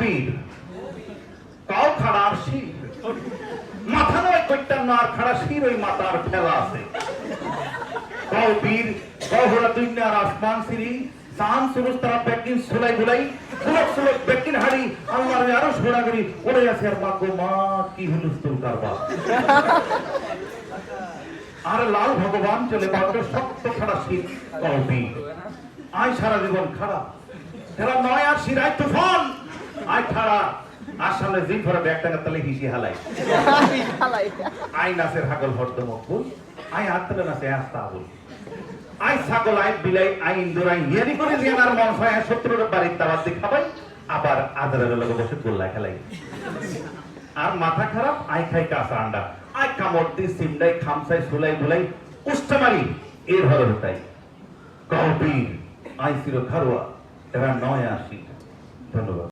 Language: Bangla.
বীর কাউ খাড়ার শির মাথা নয় কইটার না আর খাড়া শির ওই মাথার ফেলা আছে কাউ বীর কাউ হরা দুনিয়ার আসমান সিরি সান সুরুস তারা বেকিন সুলাই বুলাই সুলক সুলক বেকিন হাড়ি আল্লাহর আরো ঘোড়া করি ওরে আছে আর মাগো মা কি হুলুস্তুল কারবা আর লাল ভগবান চলে বাড়বে শক্ত খাড়া শির কাউ বীর আয় সারা জীবন খাড়া তেরা নয় আর শিরায় তুফান আয় খাড়া আসলে জিম ভরা ব্যাগটা তালে হিসি হালাই আই নাসের হাগল হর্দ মকবুল আই আত্তলে নাসে আস্তাবুল আই ছাগল আই বিলাই আই ইন্দুরাই ইয়ারি করে লিয়ানার মন হয় শত্রুর বাড়ির দাওয়াত খাবাই আবার আদরের লগে বসে গোল্লা খেলাই আর মাথা খারাপ আই খাই কাঁচা আন্ডা আই কামড়তি সিমডাই খামসাই সুলাই বুলাই উষ্টামারি এর হলো তাই কবীর আই চির খারোয়া এরা নয় আসি ধন্যবাদ।